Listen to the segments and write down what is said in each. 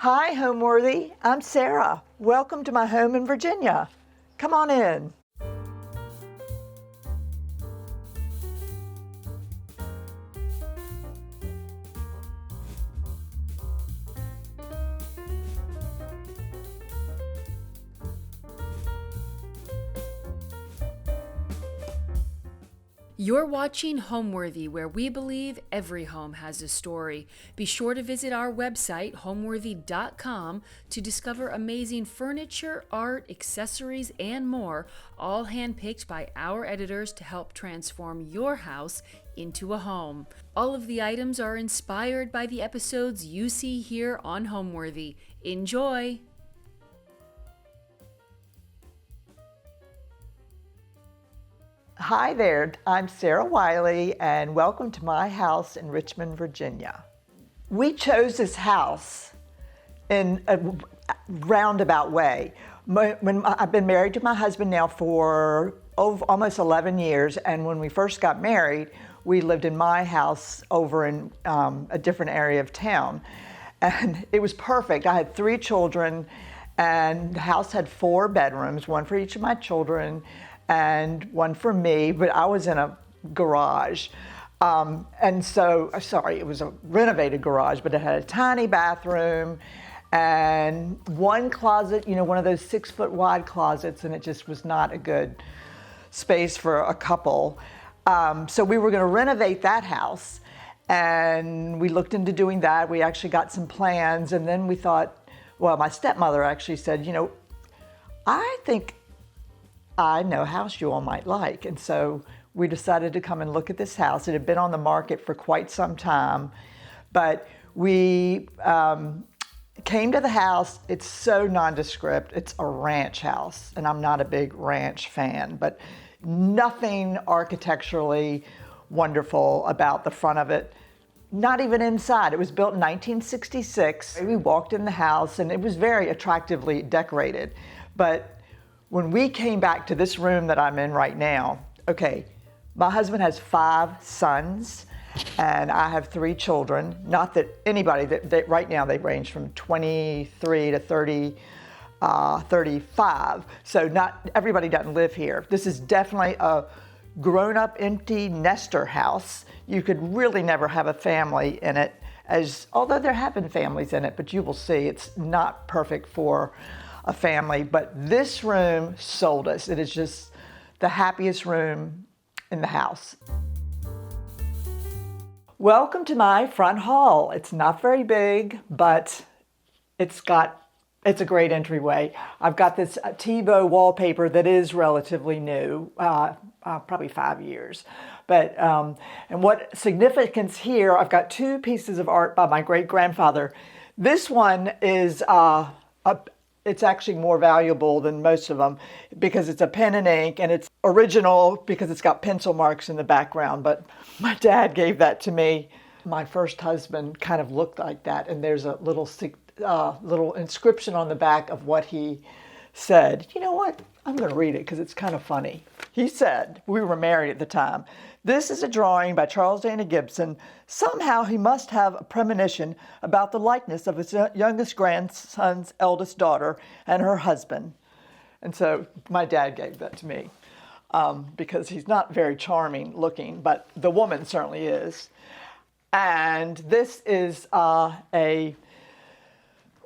Hi, Homeworthy. I'm Sarah. Welcome to my home in Virginia. Come on in. You're watching Homeworthy, where we believe every home has a story. Be sure to visit our website, homeworthy.com, to discover amazing furniture, art, accessories, and more, all handpicked by our editors to help transform your house into a home. All of the items are inspired by the episodes you see here on Homeworthy. Enjoy! Hi there, I'm Sarah Wiley, and welcome to my house in Richmond, Virginia. We chose this house in a roundabout way. I've been married to my husband now for almost 11 years, and when we first got married, we lived in my house over in a different area of town. And it was perfect. I had 3 children, and the house had 4 bedrooms, one for each of my children, and one for me, but I was in a garage. It was a renovated garage, but it had a tiny bathroom and one closet, one of those 6-foot wide closets, and it just was not a good space for a couple. So we were gonna renovate that house, and we looked into doing that. We actually got some plans, and then we thought, well, my stepmother actually said, I think I know a house you all might like. And so we decided to come and look at this house. It had been on the market for quite some time, but we came to the house. It's so nondescript. It's a ranch house, and I'm not a big ranch fan, but nothing architecturally wonderful about the front of it. Not even inside. It was built in 1966. We walked in the house, and it was very attractively decorated. But when we came back to this room that I'm in right now, okay, my husband has 5 sons, and I have 3 children. Not that anybody, that right now they range from 23 to 35. So not everybody doesn't live here. This is definitely a grown-up empty nester house. You could really never have a family in it, although there have been families in it, but you will see it's not perfect for a family. But this room sold us. It is just the happiest room in the house. Welcome to my front hall. It's not very big, but it's a great entryway. I've got this Tebow wallpaper that is relatively new, probably 5 years. But and what significance here, I've got 2 pieces of art by my great-grandfather. This one is it's actually more valuable than most of them because it's a pen and ink, and it's original because it's got pencil marks in the background. But my dad gave that to me. My first husband kind of looked like that, and there's a little inscription on the back of what he said. You know what? I'm going to read it because it's kind of funny. He said, we were married at the time, "This is a drawing by Charles Dana Gibson. Somehow he must have a premonition about the likeness of his youngest grandson's eldest daughter and her husband." And so my dad gave that to me because he's not very charming looking, but the woman certainly is. And this is a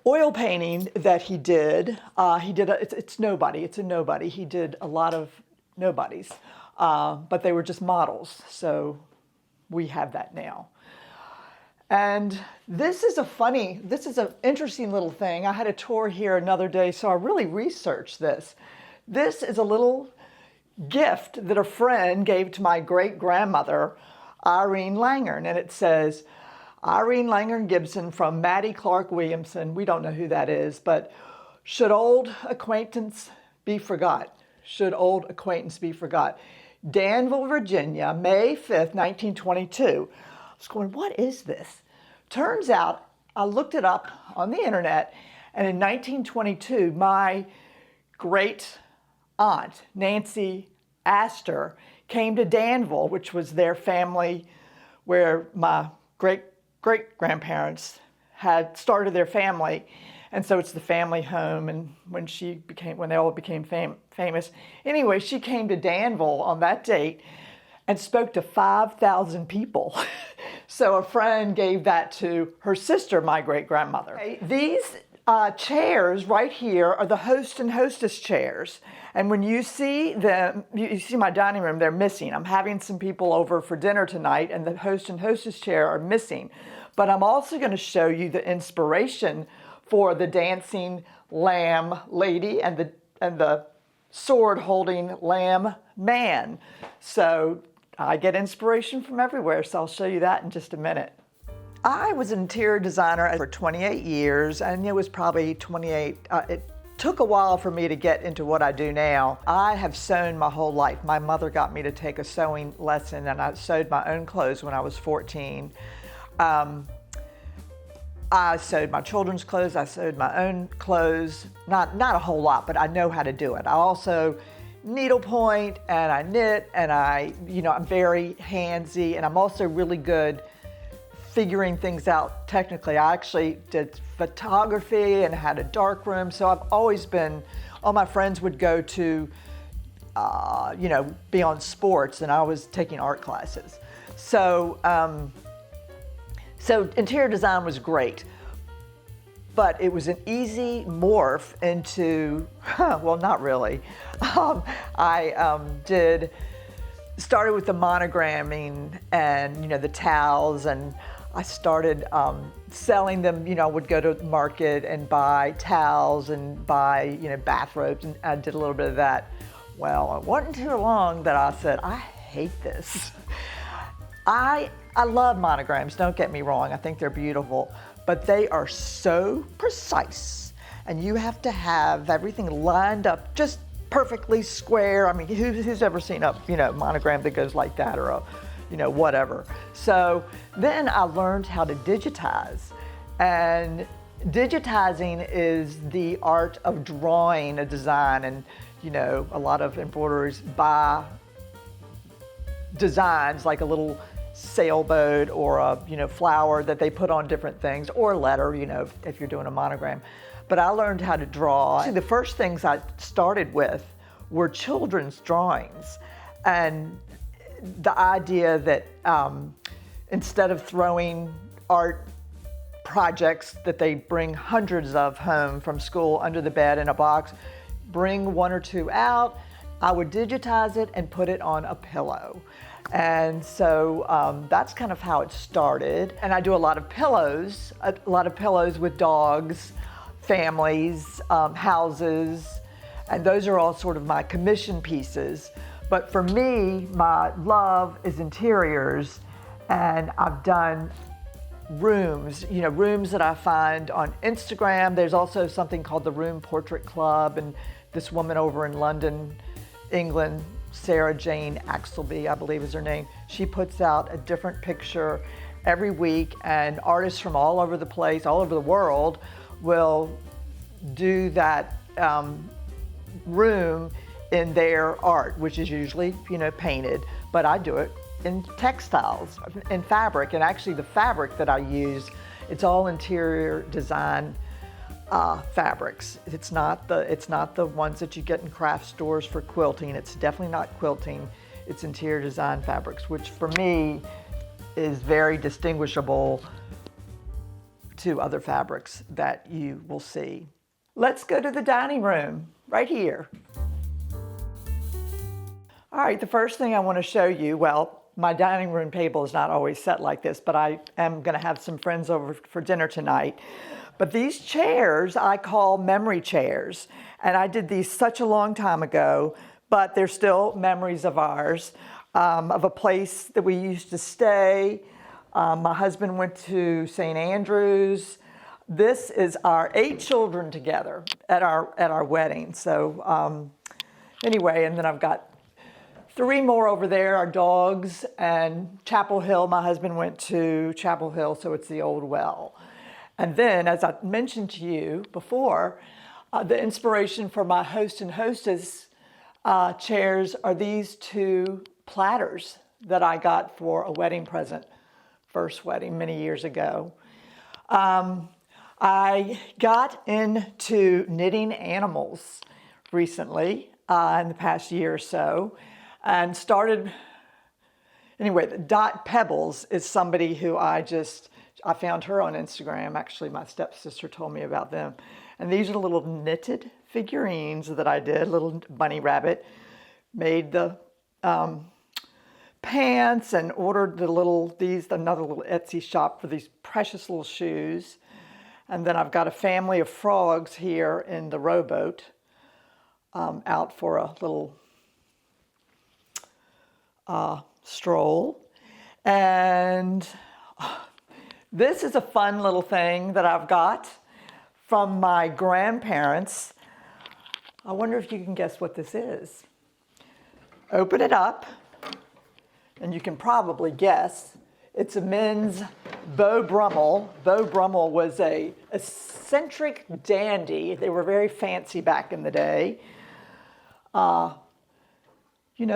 oil painting that he did. It's nobody. It's a nobody. He did a lot of nobodies, but they were just models. So we have that now. And this is an interesting little thing. I had a tour here another day, so I really researched this. This is a little gift that a friend gave to my great-grandmother, Irene Langern, and it says, "Irene Langern Gibson from Maddie Clark Williamson." We don't know who that is, but should old acquaintance be forgot? Should old acquaintance be forgot? Danville, Virginia, May 5th, 1922. I was going, what is this? Turns out, I looked it up on the internet, and in 1922, my great aunt, Nancy Astor, came to Danville, which was their family where my great-grandparents had started their family, and so it's the family home. And when they all became famous, anyway, she came to Danville on that date and spoke to 5,000 people. So a friend gave that to her sister, my great-grandmother. Okay, these chairs right here are the host and hostess chairs. And when you see them, you see my dining room, they're missing. I'm having some people over for dinner tonight, and the host and hostess chair are missing. But I'm also going to show you the inspiration for the dancing lamb lady and the sword-holding lamb man. So I get inspiration from everywhere, so I'll show you that in just a minute. I was an interior designer for 28 years, and it was probably 28, it took a while for me to get into what I do now. I have sewn my whole life. My mother got me to take a sewing lesson, and I sewed my own clothes when I was 14. I sewed my children's clothes, I sewed my own clothes, not a whole lot, but I know how to do it. I also needlepoint, and I knit, and I'm very handsy, and I'm also really good figuring things out technically. I actually did photography and had a dark room, so I've always been, all my friends would go to, be on sports, and I was taking art classes. So interior design was great, but it was an easy morph into, well, not really. I started with the monogramming and, the towels, and I started selling them. I would go to the market and buy towels and buy, bathrobes, and I did a little bit of that. Well, it wasn't too long that I said, I hate this. I love monograms, don't get me wrong, I think they're beautiful, but they are so precise, and you have to have everything lined up just perfectly square. I mean, who's ever seen a monogram that goes like that, or a whatever. So then I learned how to digitize, and digitizing is the art of drawing a design, and a lot of embroiderers buy designs like a little sailboat or a flower that they put on different things, or a letter, if you're doing a monogram. But I learned how to draw. See, the first things I started with were children's drawings, and the idea that instead of throwing art projects that they bring hundreds of home from school under the bed in a box, bring one or two out, I would digitize it and put it on a pillow. And so that's kind of how it started. And I do a lot of pillows with dogs, families, houses, and those are all sort of my commission pieces. But for me, my love is interiors, and I've done rooms, rooms that I find on Instagram. There's also something called the Room Portrait Club, and this woman over in London, England, Sarah Jane Axelby, I believe is her name. She puts out a different picture every week, and artists from all over the place, all over the world, will do that room in their art, which is usually, painted, but I do it in textiles, in fabric. And actually the fabric that I use, it's all interior design fabrics. It's not the ones that you get in craft stores for quilting. It's definitely not quilting. It's interior design fabrics, which for me is very distinguishable to other fabrics that you will see. Let's go to the dining room right here. All right, the first thing I want to show you, well, my dining room table is not always set like this, but I am going to have some friends over for dinner tonight. But these chairs I call memory chairs, and I did these such a long time ago, but they're still memories of ours, of a place that we used to stay. My husband went to St. Andrews. This is our 8 children together at our wedding. So anyway, and then I've got 3 more over there, our dogs, and Chapel Hill. My husband went to Chapel Hill, so it's the old well. And then, as I mentioned to you before, the inspiration for my host and hostess chairs are these 2 platters that I got for a wedding present, first wedding many years ago. I got into knitting animals recently, in the past year or so, and started. Anyway, Dot Pebbles is somebody who I found her on Instagram. Actually, my stepsister told me about them. And these are little knitted figurines that I did, little bunny rabbit. Made the pants and ordered another little Etsy shop for these precious little shoes. And then I've got a family of frogs here in the rowboat, out for a little stroll. And this is a fun little thing that I've got from my grandparents. I wonder if you can guess what this is. Open it up, and you can probably guess. It's a men's Beau Brummel. Beau Brummel was a eccentric dandy. They were very fancy back in the day.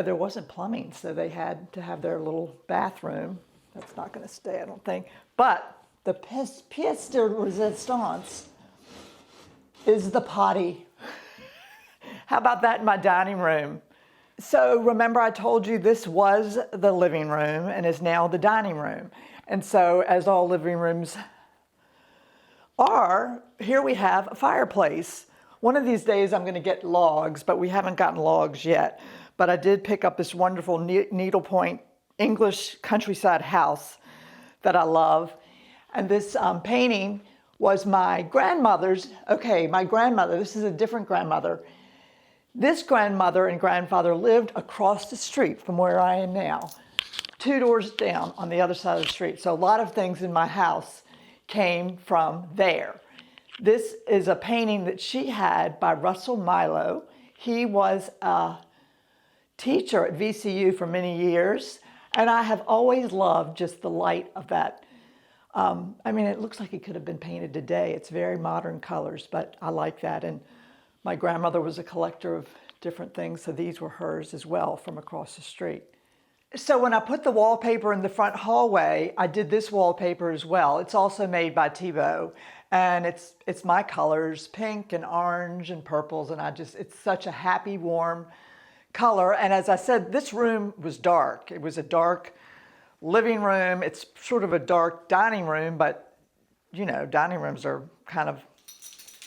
There wasn't plumbing, so they had to have their little bathroom. That's not going to stay, I don't think. But the pièce de résistance is the potty. How about that in my dining room? So remember I told you this was the living room and is now the dining room. And so as all living rooms are, here we have a fireplace. One of these days I'm going to get logs, but we haven't gotten logs yet. But I did pick up this wonderful needlepoint English countryside house that I love. And this painting was my grandmother's. Okay, my grandmother, this is a different grandmother. This grandmother and grandfather lived across the street from where I am now, 2 doors down on the other side of the street. So a lot of things in my house came from there. This is a painting that she had by Russell Milo. He was a teacher at VCU for many years, and I have always loved just the light of that. It looks like it could have been painted today. It's very modern colors, but I like that. And my grandmother was a collector of different things, so these were hers as well from across the street. So when I put the wallpaper in the front hallway, I did this wallpaper as well. It's also made by Thibaut, and it's my colors, pink and orange and purples, and it's such a happy, warm color. And as I said, this room was dark. It was a dark living room. It's sort of a dark dining room, but dining rooms are kind of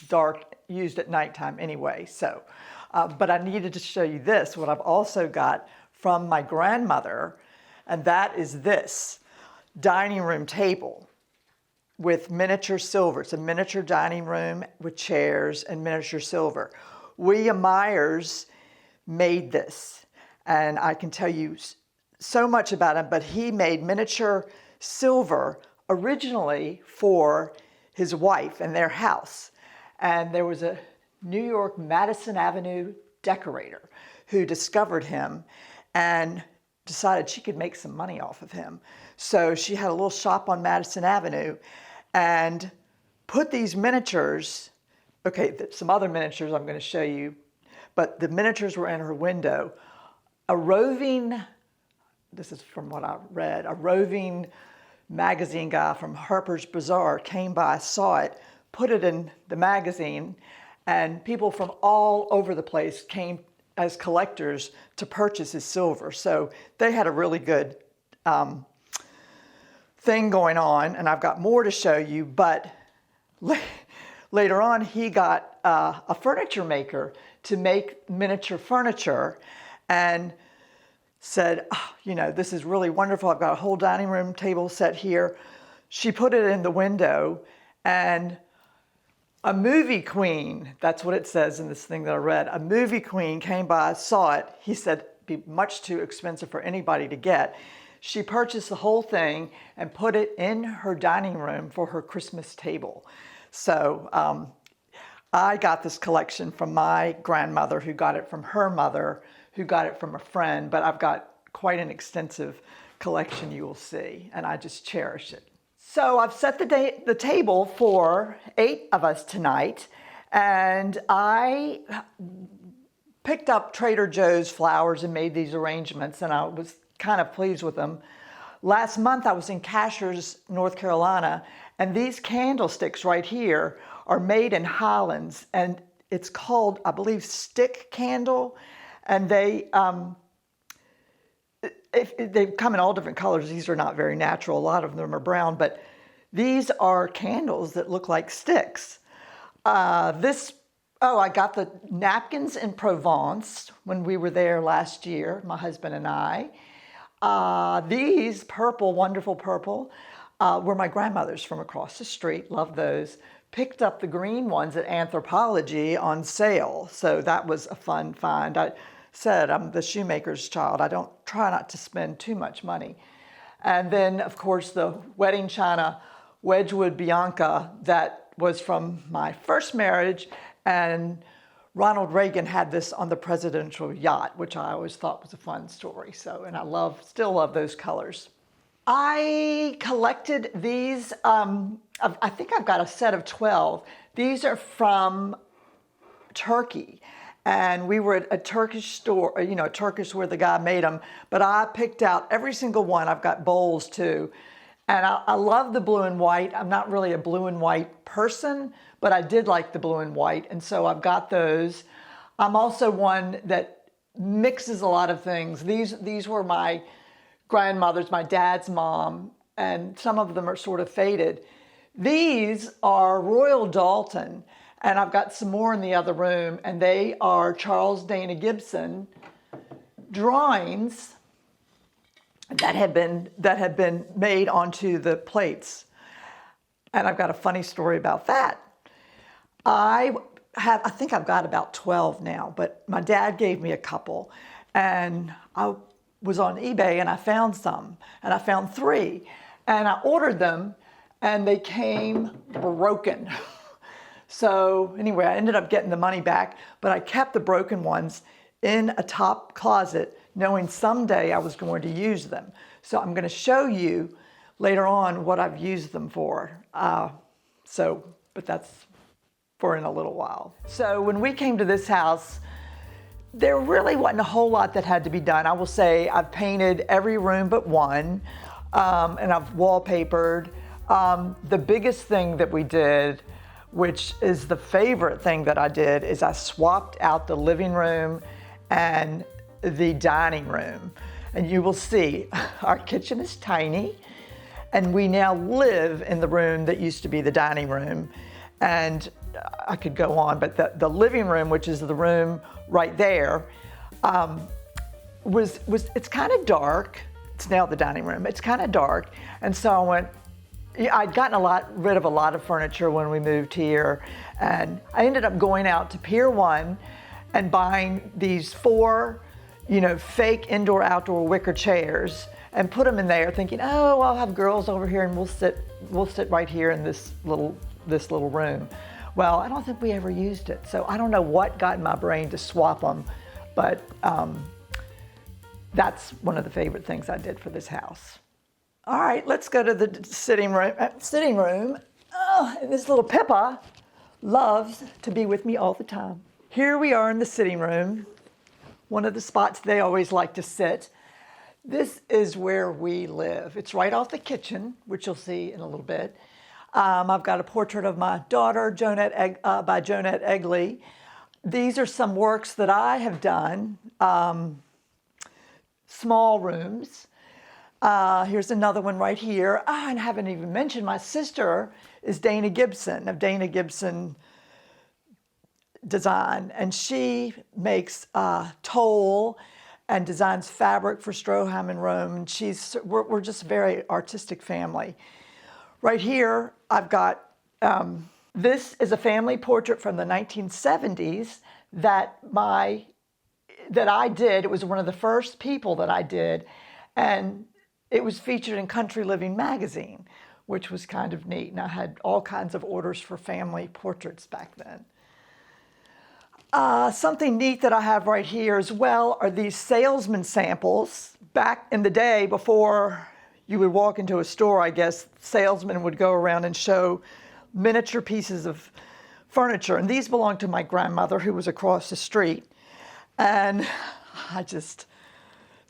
dark, used at nighttime anyway. So, but I needed to show you this, what I've also got from my grandmother, and that is this dining room table with miniature silver. It's a miniature dining room with chairs and miniature silver. William Myers made this, and I can tell you so much about him, but he made miniature silver originally for his wife and their house. And there was a New York Madison Avenue decorator who discovered him and decided she could make some money off of him. So she had a little shop on Madison Avenue and put these miniatures, some other miniatures I'm going to show you, but the miniatures were in her window. This is from what I read, a roving magazine guy from Harper's Bazaar came by, saw it, put it in the magazine, and people from all over the place came as collectors to purchase his silver. So they had a really good thing going on, and I've got more to show you, but later on he got a furniture maker to make miniature furniture and said, this is really wonderful. I've got a whole dining room table set here. She put it in the window, and a movie queen, that's what it says in this thing that I read, a movie queen came by, saw it. He said it'd be much too expensive for anybody to get. She purchased the whole thing and put it in her dining room for her Christmas table. So I got this collection from my grandmother, who got it from her mother, who got it from a friend, but I've got quite an extensive collection, you will see, and I just cherish it. So I've set the table for 8 of us tonight, and I picked up Trader Joe's flowers and made these arrangements, and I was kind of pleased with them. Last month I was in Cashiers, North Carolina, And these candlesticks right here are made in Hollands, and it's called, I believe, stick candle. And they come in all different colors. These are not very natural. A lot of them are brown, but these are candles that look like sticks. I got the napkins in Provence when we were there last year, my husband and I. These purple, wonderful purple, were my grandmother's from across the street. Love those. Picked up the green ones at Anthropology on sale. So that was a fun find. I said I'm the shoemaker's child. I don't try not to spend too much money. And then, of course, the wedding china Wedgwood Bianca that was from my first marriage. And Ronald Reagan had this on the presidential yacht, which I always thought was a fun story. So, and I still love those colors. I collected these, I think I've got a set of 12. These are from Turkey. And we were at a Turkish store, Turkish where the guy made them. But I picked out every single one. I've got bowls too. And I love the blue and white. I'm not really a blue and white person, but I did like the blue and white. And so I've got those. I'm also one that mixes a lot of things. These were my grandmother's, my dad's mom, and some of them are sort of faded. These are Royal Dalton, and I've got some more in the other room, and they are Charles Dana Gibson drawings that have been made onto the plates. And I've got a funny story about that. I think I've got about 12 now, but my dad gave me a couple, and I was on eBay and I found some, and I found 3, and I ordered them and they came broken. So anyway, I ended up getting the money back, but I kept the broken ones in a top closet, knowing someday I was going to use them. So I'm going to show you later on what I've used them for. But that's for in a little while. So when we came to this house, there really wasn't a whole lot that had to be done. I will say I've painted every room but one, and I've wallpapered. The biggest thing that we did, which is the favorite thing that I did, is I swapped out the living room and the dining room. And you will see our kitchen is tiny, and we now live in the room that used to be the dining room. And I could go on, but the living room, which is the room right there, it's kind of dark. It's now the dining room. It's kind of dark. And so I'd gotten rid of a lot of furniture when we moved here, and I ended up going out to Pier 1 and buying these 4, fake indoor-outdoor wicker chairs and put them in there, thinking, oh, I'll have girls over here and we'll sit right here in this little room. Well, I don't think we ever used it, so I don't know what got in my brain to swap them, but that's one of the favorite things I did for this house. All right, let's go to the sitting room. Oh, and this little Pippa loves to be with me all the time. Here we are in the sitting room, one of the spots they always like to sit. This is where we live. It's right off the kitchen, which you'll see in a little bit. I've got a portrait of my daughter, by Jonette Egley. These are some works that I have done, small rooms. Here's another one right here. And I haven't even mentioned my sister is Dana Gibson of Dana Gibson Design, and she makes toll and designs fabric for Stroheim and Rome. And we're just a very artistic family. Right here, I've got, this is a family portrait from the 1970s that I did. It was one of the first people that I did, and it was featured in Country Living magazine, which was kind of neat. And I had all kinds of orders for family portraits back then. Something neat that I have right here as well are these salesman samples. Back in the day, before you would walk into a store, I guess, salesmen would go around and show miniature pieces of furniture. And these belonged to my grandmother, who was across the street. And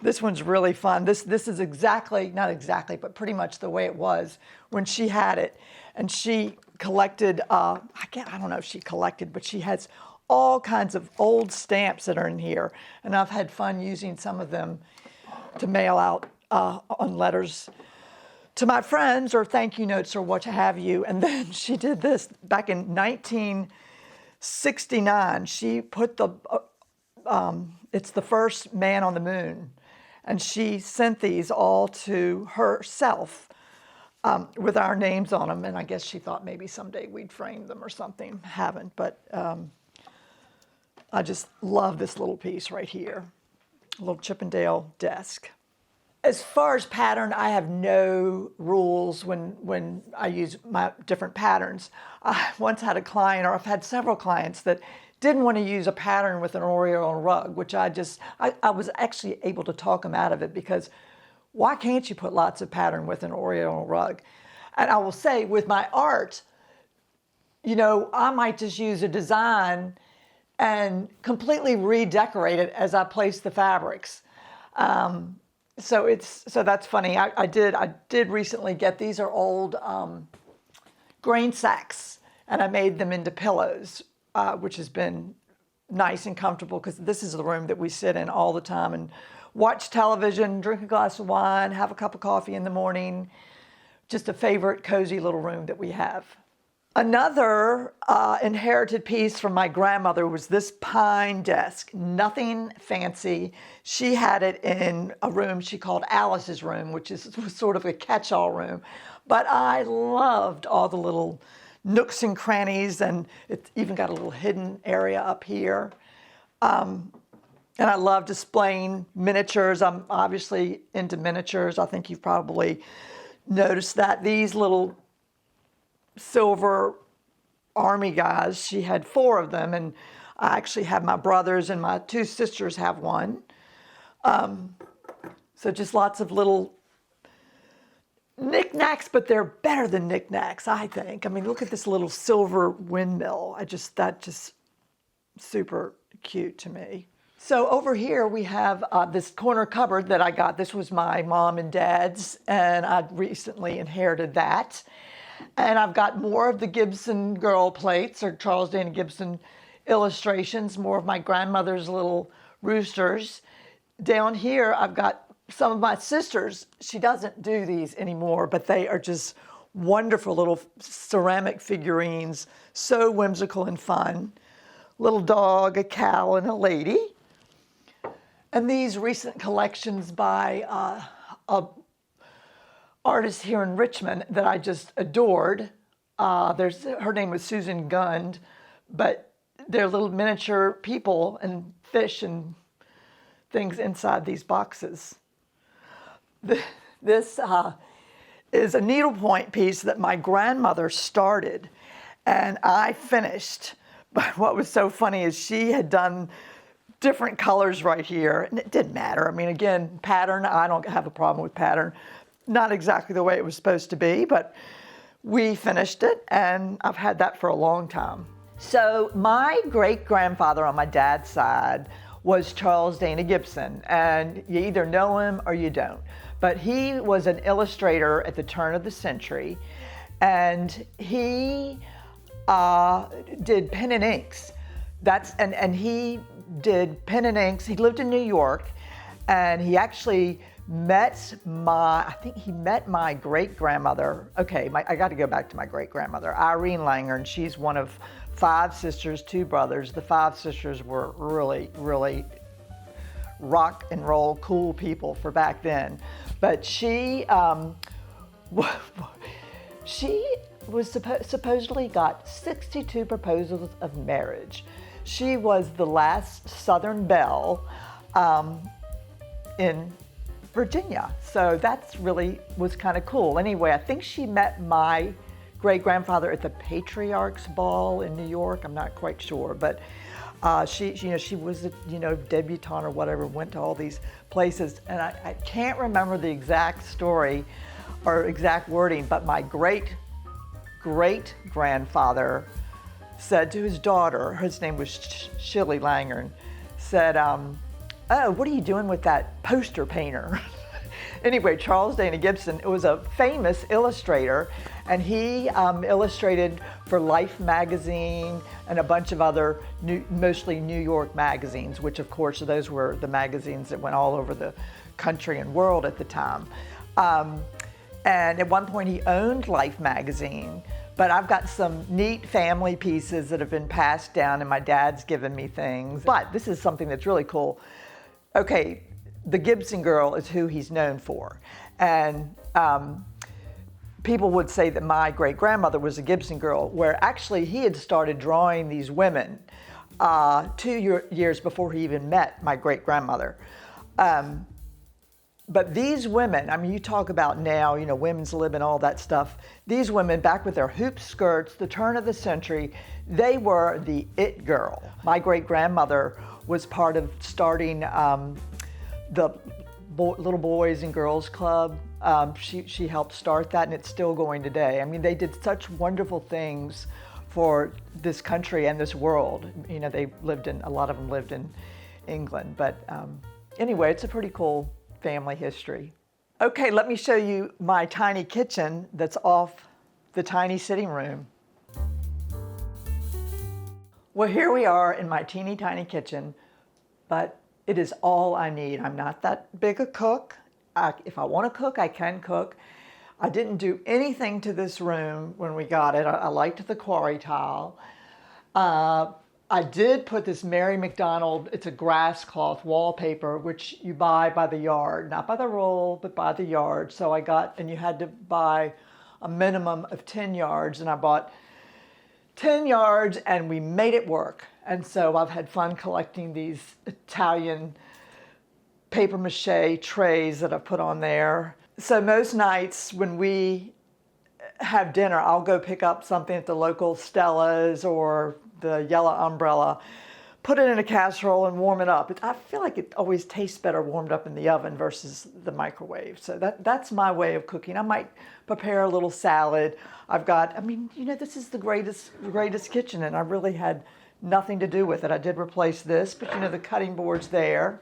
this one's really fun. This is not exactly, but pretty much the way it was when she had it. and she collected, I don't know if she collected, but she has all kinds of old stamps that are in here. And I've had fun using some of them to mail out on letters to my friends or thank you notes or what have you. And then she did this back in 1969. She put it's the first man on the moon. And she sent these all to herself with our names on them. And I guess she thought maybe someday we'd frame them or something. Haven't, but I just love this little piece right here. A little Chippendale desk. As far as pattern, I have no rules when I use my different patterns. I once had a client, or I've had several clients that didn't want to use a pattern with an Oriole rug, which I was actually able to talk them out of it, because why can't you put lots of pattern with an Oriole rug? And I will say with my art, I might just use a design and completely redecorate it as I place the fabrics. So that's funny. I did recently get, these are old grain sacks, and I made them into pillows, which has been nice and comfortable, because this is the room that we sit in all the time and watch television, drink a glass of wine, have a cup of coffee in the morning. Just a favorite cozy little room that we have. Another inherited piece from my grandmother was this pine desk. Nothing fancy. She had it in a room she called Alice's room, which was sort of a catch-all room. But I loved all the little nooks and crannies, and it's even got a little hidden area up here. And I love displaying miniatures. I'm obviously into miniatures. I think you've probably noticed that. These little silver army guys, she had 4 of them, and I actually have my brothers and my 2 sisters have one. So just lots of little knickknacks, but they're better than knickknacks, I think. I mean, look at this little silver windmill. That just super cute to me. So over here we have this corner cupboard that I got. This was my mom and dad's, and I recently inherited that. And I've got more of the Gibson girl plates, or Charles Dana Gibson illustrations, more of my grandmother's little roosters. Down here I've got some of my sisters. She doesn't do these anymore, but they are just wonderful little ceramic figurines, so whimsical and fun. Little dog, a cow, and a lady. And these recent collections by a artist here in Richmond that I just adored. Her name was Susan Gund, but they're little miniature people and fish and things inside these boxes. This is a needlepoint piece that my grandmother started and I finished. But what was so funny is she had done different colors right here, and it didn't matter. I mean, again, pattern, I don't have a problem with pattern. Not exactly the way it was supposed to be, but we finished it, and I've had that for a long time. So my great-grandfather on my dad's side was Charles Dana Gibson, and you either know him or you don't. But he was an illustrator at the turn of the century, and he did pen and inks. And he did pen and inks. He lived in New York, and he actually met my great-grandmother. Okay, I got to go back to my great-grandmother, Irene Langer, and she's one of 5 sisters, 2 brothers. The 5 sisters were really, really rock and roll cool people for back then. But she was supposedly got 62 proposals of marriage. She was the last Southern belle in Virginia. So that's really was kind of cool. Anyway, I think she met my great-grandfather at the Patriarch's Ball in New York. I'm not quite sure, but she was a debutante or whatever, went to all these places, and I can't remember the exact story or exact wording, but my great-grandfather said to his daughter, his name was Shirley Langer, said, "Oh, what are you doing with that poster painter?" Anyway, Charles Dana Gibson was a famous illustrator, and he illustrated for Life magazine and a bunch of other mostly New York magazines, which of course those were the magazines that went all over the country and world at the time. And at one point he owned Life magazine, but I've got some neat family pieces that have been passed down, and my dad's given me things. But this is something that's really cool. Okay, the Gibson girl is who he's known for. And people would say that my great-grandmother was a Gibson girl, where actually he had started drawing these women 2 years before he even met my great-grandmother. But these women, I mean, you talk about now, you know, women's lib and all that stuff. These women, back with their hoop skirts, the turn of the century, they were the it girl. My great-grandmother was part of starting the Little Boys and Girls Club. She helped start that, and it's still going today. I mean, they did such wonderful things for this country and this world. You know, a lot of them lived in England. But anyway, it's a pretty cool family history. Okay, let me show you my tiny kitchen that's off the tiny sitting room. Well, here we are in my teeny tiny kitchen, but it is all I need. I'm not that big a cook. If I want to cook, I can cook. I didn't do anything to this room when we got it. I liked the quarry tile. I did put this Mary McDonald, it's a grass cloth wallpaper, which you buy by the yard, not by the roll, but by the yard. So I got, and you had to buy a minimum of 10 yards, and I bought 10 yards and we made it work. And so I've had fun collecting these Italian paper mache trays that I put on there. So most nights when we have dinner, I'll go pick up something at the local Stella's or the Yellow Umbrella, put it in a casserole and warm it up. I feel like it always tastes better warmed up in the oven versus the microwave. So that's my way of cooking. I might prepare a little salad. I've got, I mean, you know, this is the greatest kitchen, and I really had nothing to do with it. I did replace this, but you know, the cutting board's there.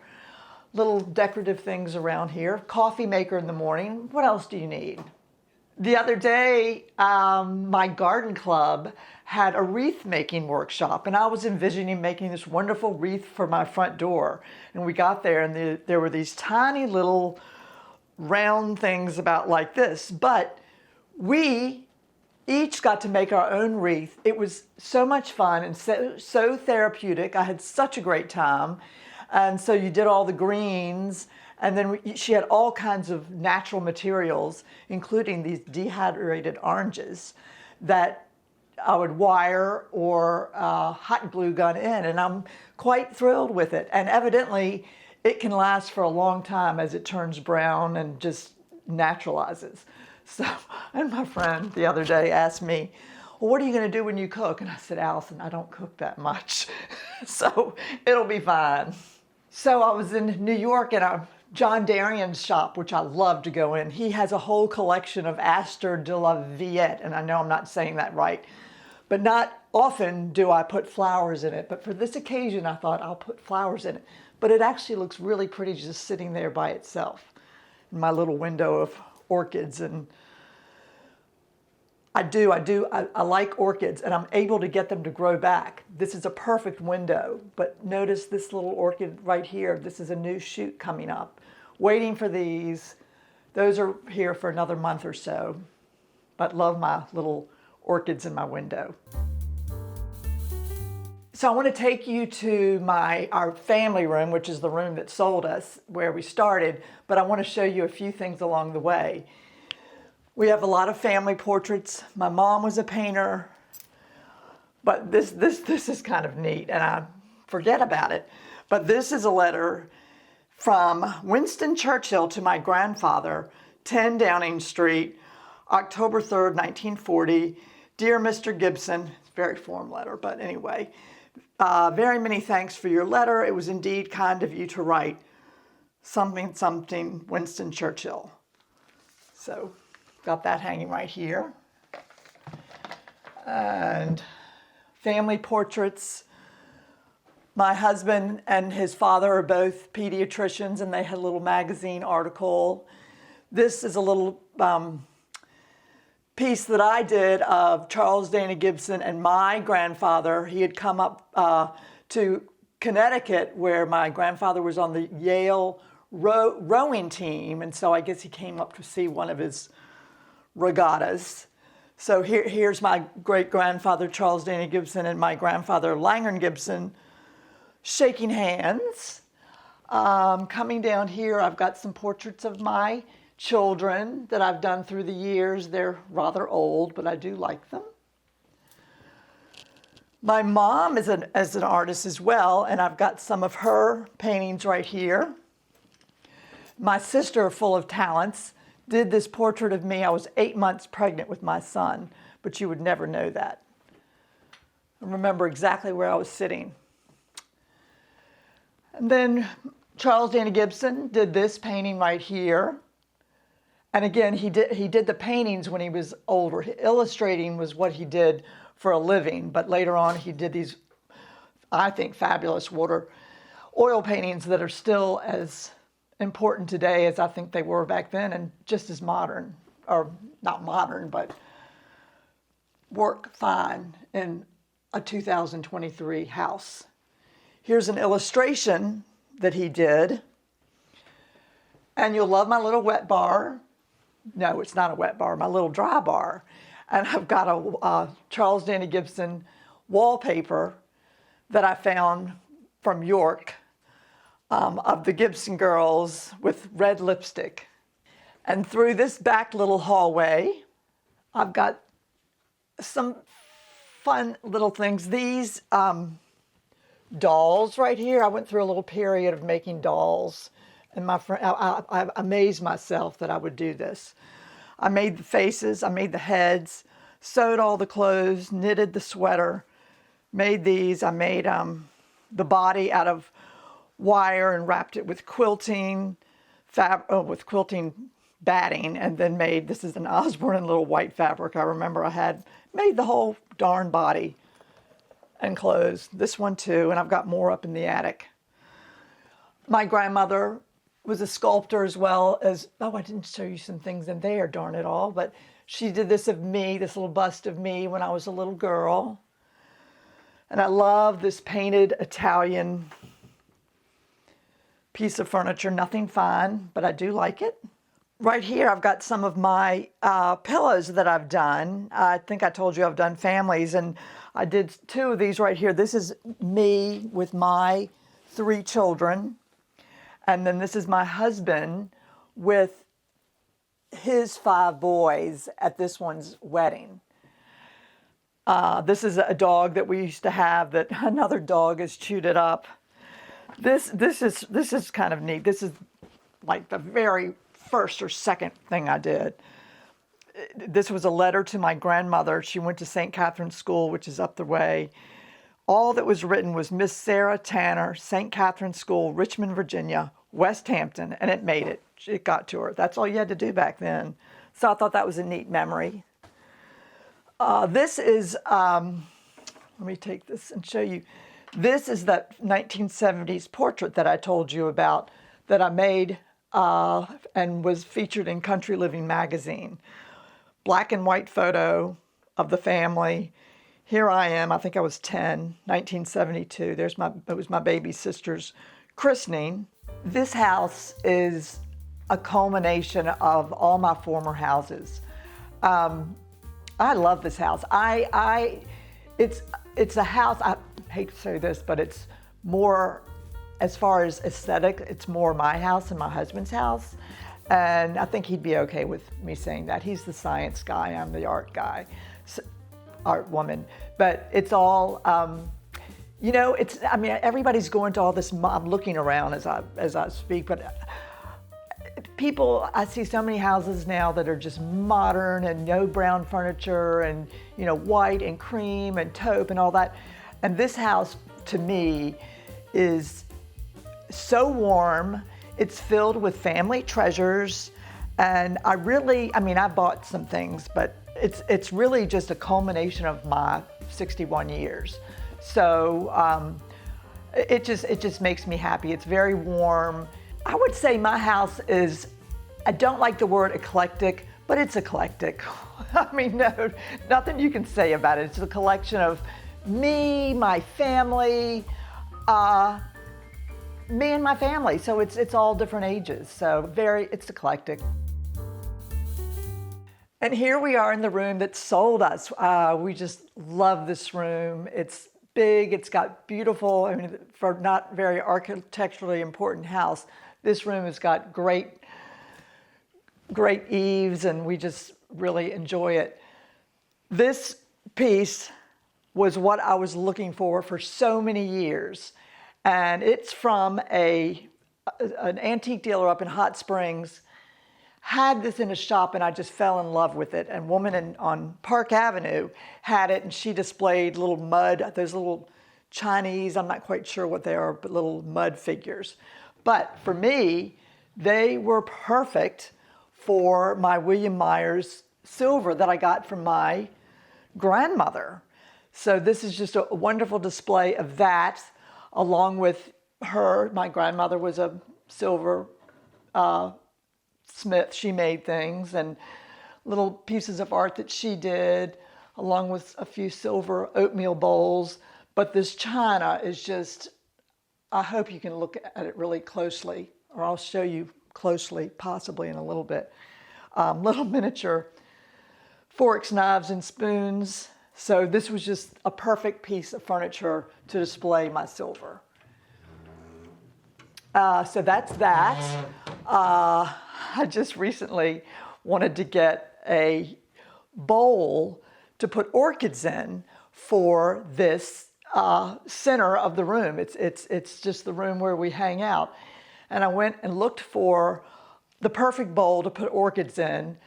Little decorative things around here. Coffee maker in the morning. What else do you need? The other day, my garden club had a wreath making workshop, and I was envisioning making this wonderful wreath for my front door. And we got there, and there were these tiny little round things about like this, but we each got to make our own wreath. It was so much fun and so therapeutic. I had such a great time. And so you did all the greens, and then she had all kinds of natural materials, including these dehydrated oranges that I would wire or hot glue gun in, and I'm quite thrilled with it. And evidently, it can last for a long time as it turns brown and just naturalizes. So, and my friend the other day asked me, well, what are you going to do when you cook? And I said, Allison, I don't cook that much, so it'll be fine. So I was in New York at John Darien's shop, which I love to go in. He has a whole collection of Aster de la Viette, and I know I'm not saying that right, but not often do I put flowers in it. But for this occasion, I thought I'll put flowers in it. But it actually looks really pretty just sitting there by itself in my little window of orchids. And I like orchids, and I'm able to get them to grow back. This is a perfect window, but notice this little orchid right here. This is a new shoot coming up. Waiting for these. Those are here for another month or so, but love my little orchids in my window. So I want to take you to our family room, which is the room that sold us, where we started, but I want to show you a few things along the way. We have a lot of family portraits. My mom was a painter, but this is kind of neat, and I forget about it. But this is a letter from Winston Churchill to my grandfather, 10 Downing Street, October 3rd, 1940. Dear Mr. Gibson, it's a very formal letter, but anyway, very many thanks for your letter. It was indeed kind of you to write something, Winston Churchill. So, got that hanging right here. And family portraits. My husband and his father are both pediatricians, and they had a little magazine article. This is a little piece that I did of Charles Dana Gibson and my grandfather. He had come up to Connecticut, where my grandfather was on the Yale rowing team, and so I guess he came up to see one of his regattas. So here's my great-grandfather Charles Dana Gibson and my grandfather Langren Gibson shaking hands. Coming down here, I've got some portraits of my children that I've done through the years. They're rather old, but I do like them. My mom is an artist as well, and I've got some of her paintings right here. My sister, full of talents, did this portrait of me. I was 8 months pregnant with my son, but you would never know that. I remember exactly where I was sitting. And then Charles Dana Gibson did this painting right here. And again, he did the paintings when he was older. Illustrating was what he did for a living, but later on he did these, I think, fabulous oil paintings that are still as important today as I think they were back then, and just as modern, or not modern, but work fine in a 2023 house. Here's an illustration that he did, and you'll love my little wet bar. No, it's not a wet bar, my little dry bar. And I've got a Charles Dana Gibson wallpaper that I found from York of the Gibson girls with red lipstick. And through this back little hallway, I've got some fun little things. These dolls right here, I went through a little period of making dolls. And my friend, I amazed myself that I would do this. I made the faces, I made the heads, sewed all the clothes, knitted the sweater, made these. I made the body out of wire and wrapped it with quilting batting, and then made, this is an Osborne in little white fabric. I remember I had made the whole darn body and clothes. This one too, and I've got more up in the attic. My grandmother was a sculptor as well as, I didn't show you some things in there, darn it all, but she did this of me, this little bust of me when I was a little girl. And I love this painted Italian piece of furniture, nothing fine, but I do like it. Right here, I've got some of my pillows that I've done. I think I told you I've done families, and I did 2 of these right here. This is me with my 3 children. And then this is my husband with his 5 boys at this one's wedding. This is a dog that we used to have that another dog has chewed it up. This is kind of neat. This is like the very first or second thing I did. This was a letter to my grandmother. She went to St. Catherine's School, which is up the way. All that was written was Miss Sarah Tanner, St. Catherine's School, Richmond, Virginia, West Hampton, and it made it. It got to her. That's all you had to do back then. So I thought that was a neat memory. This is, let me take this and show you. This is that 1970s portrait that I told you about that I made and was featured in Country Living magazine. Black and white photo of the family. Here I am, I think I was 10, 1972. That was my baby sister's christening. This house is a culmination of all my former houses. I love this house. It's a house, I hate to say this, but it's more, as far as aesthetic, it's more my house and my husband's house. And I think he'd be okay with me saying that. He's the science guy, I'm the art guy. Art woman, but it's all, everybody's going to all this, I'm looking around as I speak, but people, I see so many houses now that are just modern and no brown furniture and, white and cream and taupe and all that. And this house, to me, is so warm. It's filled with family treasures. And I bought some things, but it's really just a culmination of my 61 years. So it just makes me happy. It's very warm. I would say my house is I don't like the word eclectic, but it's eclectic. I mean, no, nothing you can say about it. It's a collection of me, my family, me and my family. So it's all different ages. So it's eclectic. And here we are in the room that sold us. We just love this room. It's big, it's got beautiful, I mean, for not very architecturally important house, this room has got great eaves, and we just really enjoy it. This piece was what I was looking for so many years. And it's from an antique dealer up in Hot Springs. Had this in a shop and I just fell in love with it. And a woman on Park Avenue had it, and she displayed those little Chinese, I'm not quite sure what they are, but little mud figures. But for me, they were perfect for my William Myers silver that I got from my grandmother. So this is just a wonderful display of that, along with her. My grandmother was a silver smith. She made things and little pieces of art that she did, along with a few silver oatmeal bowls. But this china is just, I hope you can look at it really closely, or I'll show you closely, possibly in a little bit. Little miniature forks, knives, and spoons. So this was just a perfect piece of furniture to display my silver. So that's that. I just recently wanted to get a bowl to put orchids in for this center of the room. It's just the room where we hang out. And I went and looked for the perfect bowl to put orchids in.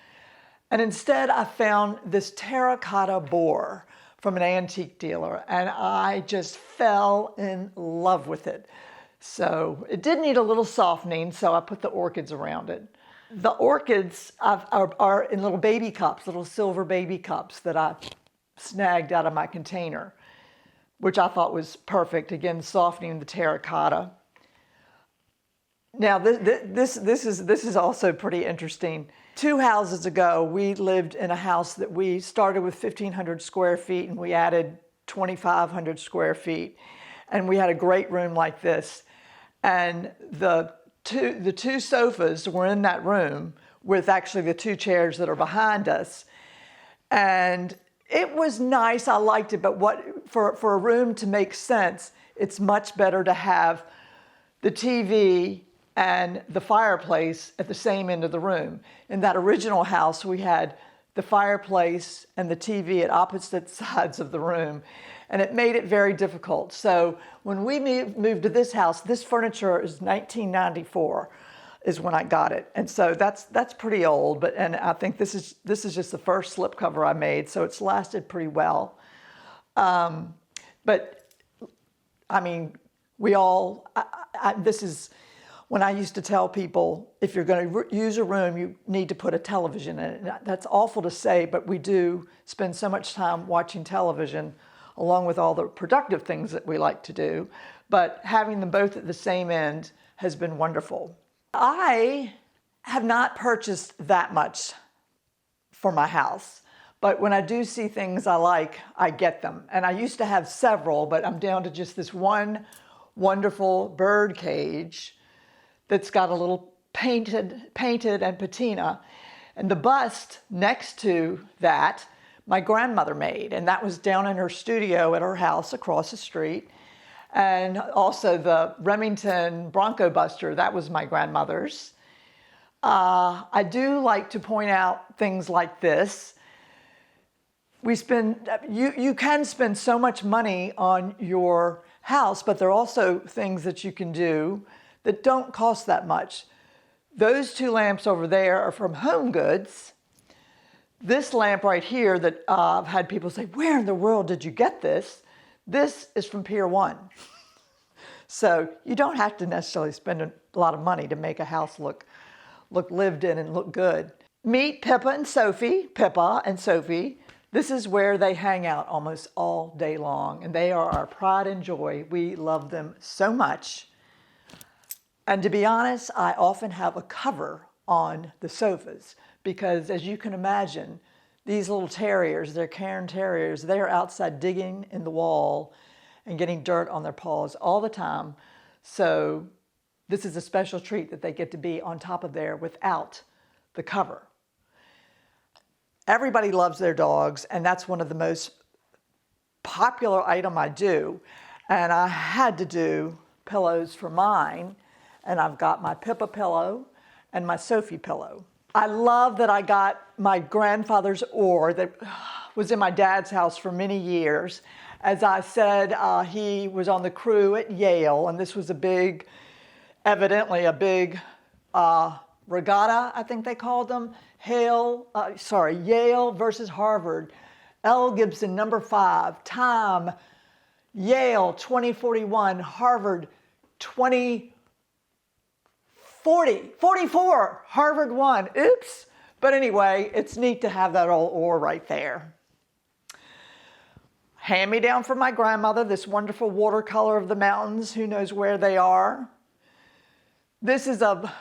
And instead I found this terracotta boar from an antique dealer, and I just fell in love with it. So it did need a little softening, so I put the orchids around it. The orchids are in little baby cups, little silver baby cups that I snagged out of my container, which I thought was perfect. Again, softening the terracotta. Now this is also pretty interesting. 2 houses ago, we lived in a house that we started with 1,500 square feet, and we added 2,500 square feet, and we had a great room like this. And the two sofas were in that room with actually the 2 chairs that are behind us. And it was nice, I liked it, but for a room to make sense, it's much better to have the TV and the fireplace at the same end of the room. In that original house, we had the fireplace and the TV at opposite sides of the room, and it made it very difficult. So when we moved to this house, this furniture is 1994 is when I got it. And so that's pretty old, and I think this is just the first slipcover I made, so it's lasted pretty well. But I mean, this is when I used to tell people, if you're going to use a room, you need to put a television in it. That's awful to say, but we do spend so much time watching television, along with all the productive things that we like to do. But having them both at the same end has been wonderful. I have not purchased that much for my house, but when I do see things I like, I get them. And I used to have several, but I'm down to just this one wonderful bird cage that's got a little painted and patina. And the bust next to that, my grandmother made, and that was down in her studio at her house across the street. And also the Remington Bronco Buster, that was my grandmother's. I do like to point out things like this. You can spend so much money on your house, but there are also things that you can do that don't cost that much. Those 2 lamps over there are from Home Goods. This lamp right here that I've had people say, where in the world did you get this? This is from Pier 1. So you don't have to necessarily spend a lot of money to make a house look lived in and look good. Meet Pippa and Sophie. This is where they hang out almost all day long, and they are our pride and joy. We love them so much. And to be honest, I often have a cover on the sofas because, as you can imagine, these little terriers, they're Cairn Terriers, they are outside digging in the wall and getting dirt on their paws all the time. So this is a special treat that they get to be on top of there without the cover. Everybody loves their dogs, and that's one of the most popular item I do. And I had to do pillows for mine, and I've got my Pippa pillow and my Sophie pillow. I love that I got my grandfather's oar that was in my dad's house for many years. As I said, he was on the crew at Yale, and this was evidently a big regatta, I think they called them. Yale versus Harvard. L. Gibson, number 5. Time, Yale 2041, Harvard 44, Harvard won. Oops. But anyway, it's neat to have that old oar right there. Hand-me-down from my grandmother, this wonderful watercolor of the mountains. Who knows where they are? This is a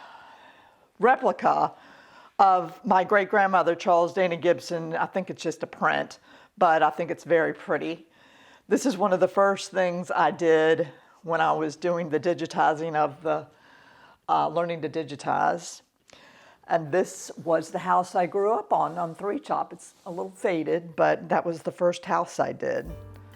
replica of my great-grandmother, Charles Dana Gibson. I think it's just a print, but I think it's very pretty. This is one of the first things I did when I was doing the digitizing of the learning to digitize. And this was the house I grew up on 3 Chop. It's a little faded, but that was the first house I did.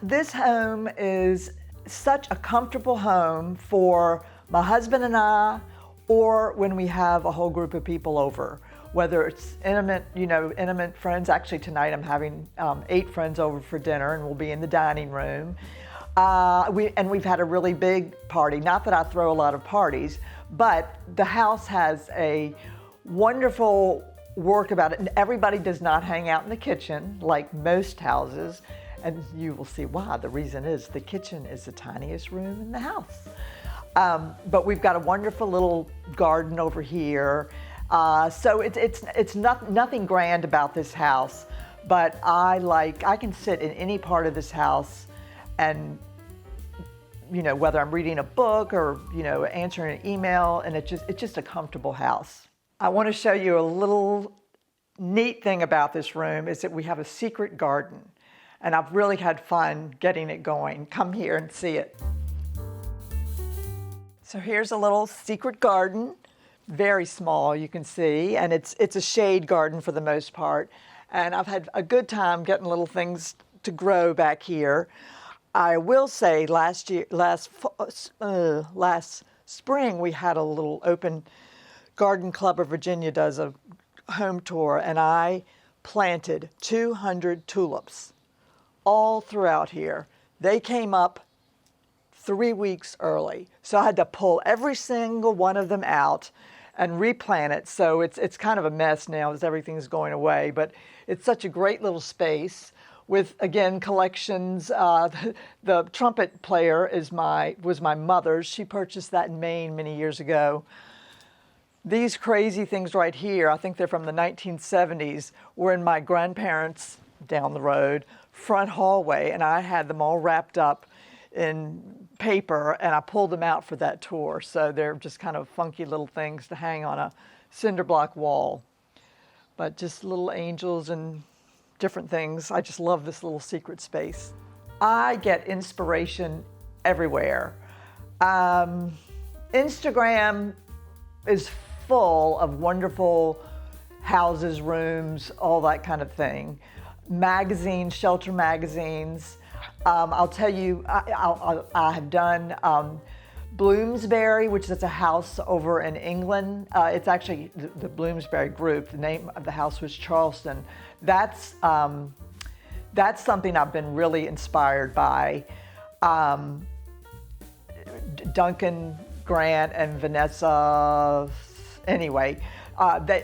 This home is such a comfortable home for my husband and I, or when we have a whole group of people over, whether it's intimate friends. Actually, tonight I'm having 8 friends over for dinner, and we'll be in the dining room. We've had a really big party. Not that I throw a lot of parties, but the house has a wonderful work about it, and everybody does not hang out in the kitchen like most houses, and you will see why. The reason is the kitchen is the tiniest room in the house. But we've got a wonderful little garden over here. So it's nothing grand about this house, but I can sit in any part of this house, and whether I'm reading a book or answering an email, and it's just a comfortable house. I want to show you a little neat thing about this room is that we have a secret garden, and I've really had fun getting it going. Come here and see it. So here's a little secret garden, very small, you can see, and it's a shade garden for the most part. And I've had a good time getting little things to grow back here. I will say last spring we had a little open garden club of Virginia does a home tour, and I planted 200 tulips all throughout here. They came up 3 weeks early, so I had to pull every single one of them out and replant it. So it's kind of a mess now as everything's going away, but it's such a great little space with, again, collections. The trumpet player was my mother's. She purchased that in Maine many years ago. These crazy things right here, I think they're from the 1970s, were in my grandparents' down the road front hallway, and I had them all wrapped up in paper, and I pulled them out for that tour. So they're just kind of funky little things to hang on a cinder block wall. But just little angels and different things. I just love this little secret space. I get inspiration everywhere. Instagram is full of wonderful houses, rooms, all that kind of thing. Magazines, shelter magazines. I'll tell you, I have done Bloomsbury, which is a house over in England. It's actually the Bloomsbury Group. The name of the house was Charleston. That's something I've been really inspired by. Duncan Grant and Vanessa, anyway,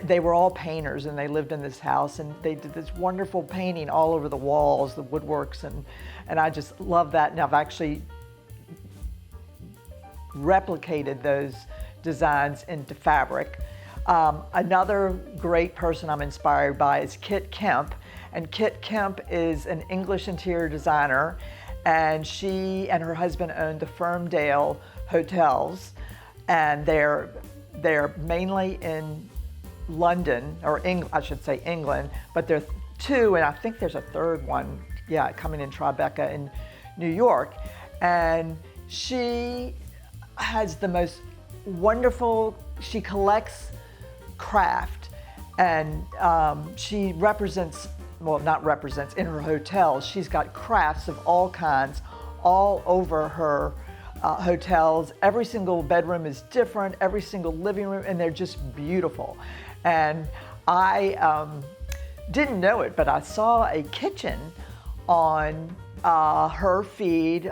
they were all painters, and they lived in this house, and they did this wonderful painting all over the walls, the woodworks, and I just love that. And I've actually replicated those designs into fabric. Another great person I'm inspired by is Kit Kemp, and Kit Kemp is an English interior designer, and she and her husband own the Ferndale hotels, and they're mainly in London, or I should say England, but there are two, and I think there's a third one, yeah, coming in Tribeca in New York. And she has the most wonderful, she collects craft, and she represents, well, not represents, in her hotels, she's got crafts of all kinds all over her hotels. Every single bedroom is different, every single living room, and they're just beautiful. And I didn't know it, but I saw a kitchen on her feed,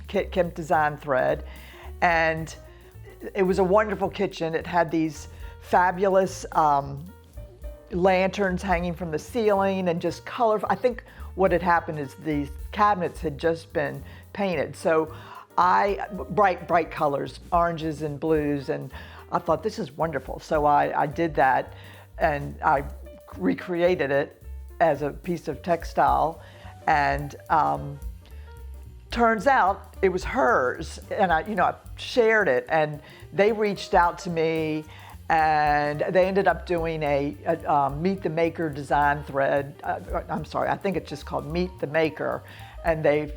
Kim Design Thread, and it was a wonderful kitchen. It had these fabulous lanterns hanging from the ceiling and just colorful. I think what had happened is these cabinets had just been painted. So bright colors, oranges and blues, and I thought this is wonderful. So I did that, and I recreated it as a piece of textile, and turns out it was hers, and I shared it, and they reached out to me, and they ended up doing a Meet the Maker design thread. I'm sorry, I think it's just called Meet the Maker, and they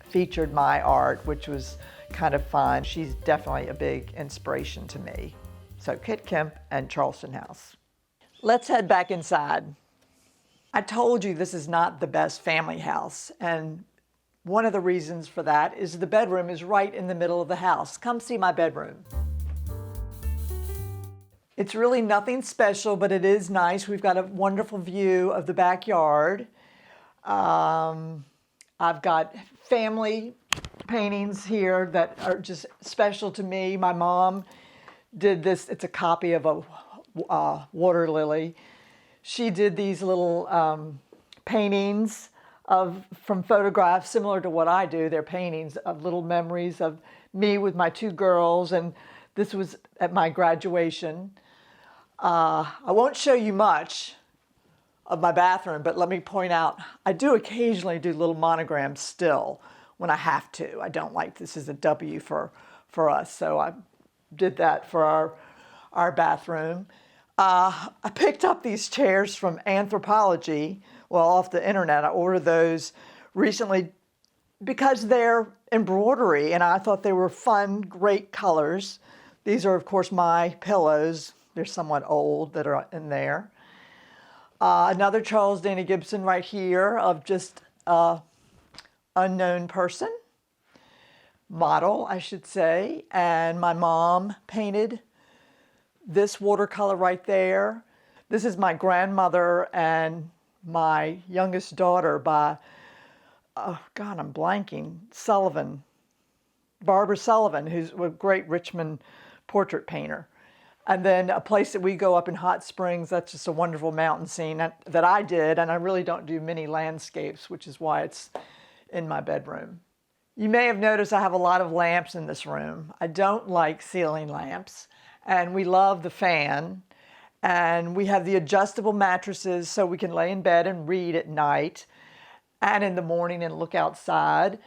featured my art, which was kind of fun. She's definitely a big inspiration to me. So Kit Kemp and Charleston House. Let's head back inside. I told you this is not the best family house, and one of the reasons for that is the bedroom is right in the middle of the house. Come see my bedroom. It's really nothing special, but it is nice. We've got a wonderful view of the backyard. I've got family paintings here that are just special to me. My mom did this. It's a copy of a water lily. She did these little paintings from photographs similar to what I do. They're paintings of little memories of me with my two girls, and this was at my graduation. I won't show you much of my bathroom, but let me point out, I do occasionally do little monograms still when I have to. I don't like, this is a W for us, so I did that for our bathroom. I picked up these chairs from Anthropology, well, off the internet. I ordered those recently because they're embroidery, and I thought they were fun, great colors. These are, of course, my pillows. They're somewhat old that are in there. Another Charles Dana Gibson right here of just unknown person, model, I should say. And my mom painted this watercolor right there. This is my grandmother and my youngest daughter by, oh God, I'm blanking, Barbara Sullivan, who's a great Richmond portrait painter. And then a place that we go up in Hot Springs, that's just a wonderful mountain scene that I did, and I really don't do many landscapes, which is why it's in my bedroom. You may have noticed I have a lot of lamps in this room. I don't like ceiling lamps, and we love the fan, and we have the adjustable mattresses so we can lay in bed and read at night and in the morning and look outside.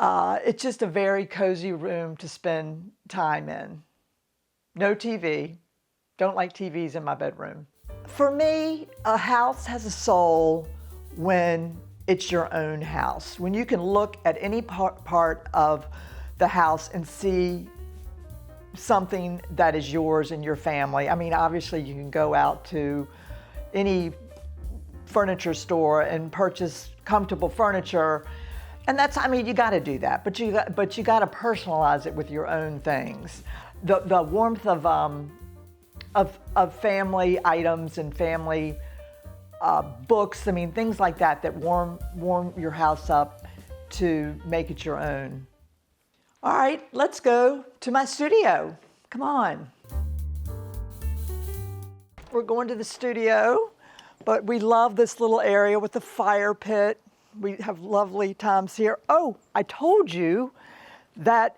It's just a very cozy room to spend time in. No TV. Don't like TVs in my bedroom. For me, a house has a soul when it's your own house. When you can look at any part of the house and see something that is yours and your family. I mean, obviously you can go out to any furniture store and purchase comfortable furniture, and that's, I mean, you got to do that, but you got to personalize it with your own things. The warmth of family items and family books, I mean, things like that warm your house up to make it your own. All right, let's go to my studio. Come on. We're going to the studio, but we love this little area with the fire pit. We have lovely times here. Oh, I told you that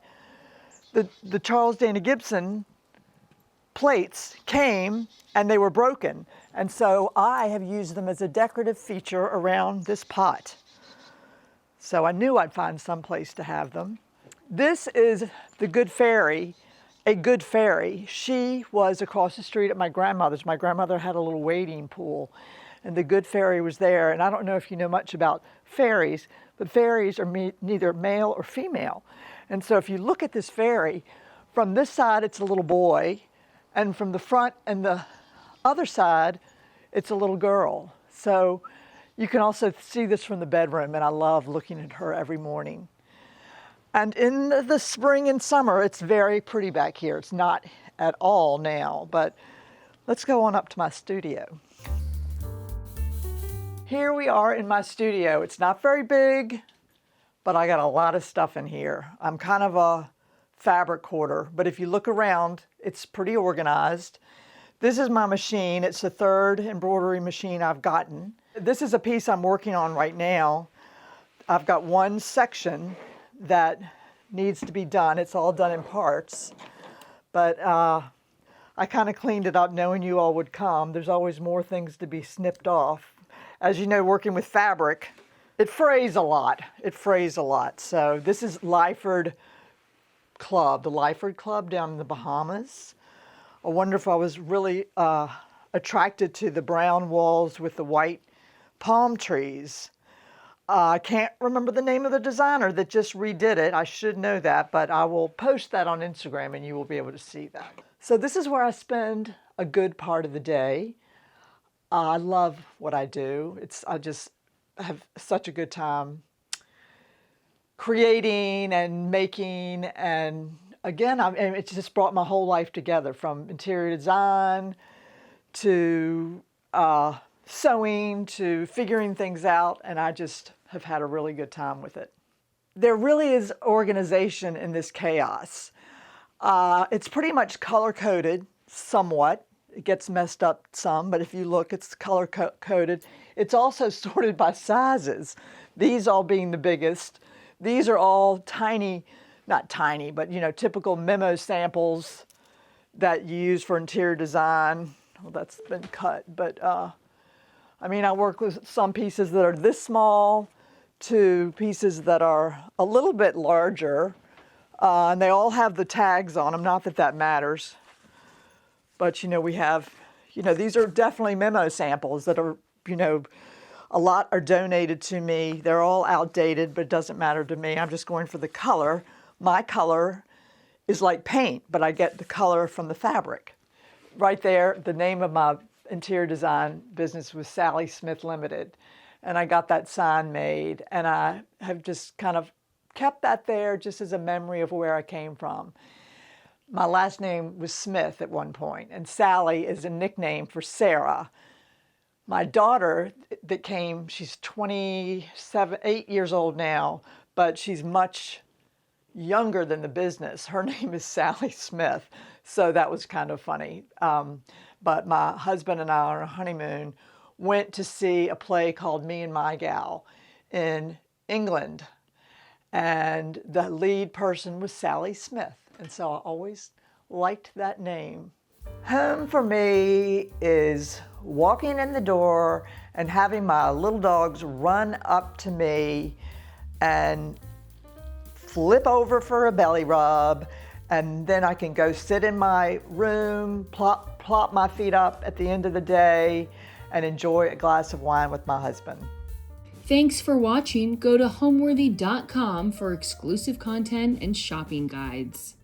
the Charles Dana Gibson plates came and they were broken. And so I have used them as a decorative feature around this pot. So I knew I'd find some place to have them. This is the Good Fairy a good fairy. She was across the street at my grandmother's. My grandmother had a little wading pool, and the good fairy was there. And I don't know if you know much about fairies, but fairies are neither male or female. And so if you look at this fairy, from this side it's a little boy, and from the front and the other side it's a little girl. So you can also see this from the bedroom, and I love looking at her every morning. And in the spring and summer, it's very pretty back here. It's not at all now, but let's go on up to my studio. Here we are in my studio. It's not very big, but I got a lot of stuff in here. I'm kind of a fabric hoarder, but if you look around, it's pretty organized. This is my machine. It's the third embroidery machine I've gotten. This is a piece I'm working on right now. I've got one section that needs to be done. It's all done in parts, but I kind of cleaned it up knowing you all would come. There's always more things to be snipped off. As you know, working with fabric, it frays a lot. It frays a lot. So this is Lyford Club, the Lyford Club down in the Bahamas. I wonder if I was really attracted to the brown walls with the white palm trees. I can't remember the name of the designer that just redid it. I should know that, but I will post that on Instagram and you will be able to see that. So this is where I spend a good part of the day. I love what I do. I just have such a good time creating and making, and again, it's just brought my whole life together, from interior design to sewing to figuring things out, and I just have had a really good time with it. There really is organization in this chaos. It's pretty much color-coded somewhat. It gets messed up some, but if you look, it's color-coded. It's also sorted by sizes, these all being the biggest. These are all tiny, not tiny, but typical memo samples that you use for interior design. Well, that's been cut, but I work with some pieces that are this small to pieces that are a little bit larger, and they all have the tags on them. Not that that matters, but we have, these are definitely memo samples that are, a lot are donated to me. They're all outdated, but it doesn't matter to me. I'm just going for the color. My color is like paint, but I get the color from the fabric. Right there, the name of my interior design business was Sally Smith Limited, and I got that sign made, and I have just kind of kept that there just as a memory of where I came from. My last name was Smith at one point, and Sally is a nickname for Sarah. My daughter that came, she's 8 years old now, but she's much younger than the business. Her name is Sally Smith, so that was kind of funny. But my husband and I, on our honeymoon, went to see a play called Me and My Gal in England, and the lead person was Sally Smith, and so I always liked that name. Home for me is walking in the door and having my little dogs run up to me and flip over for a belly rub, and then I can go sit in my room, plop my feet up at the end of the day, and enjoy a glass of wine with my husband. Thanks for watching. Go to homeworthy.com for exclusive content and shopping guides.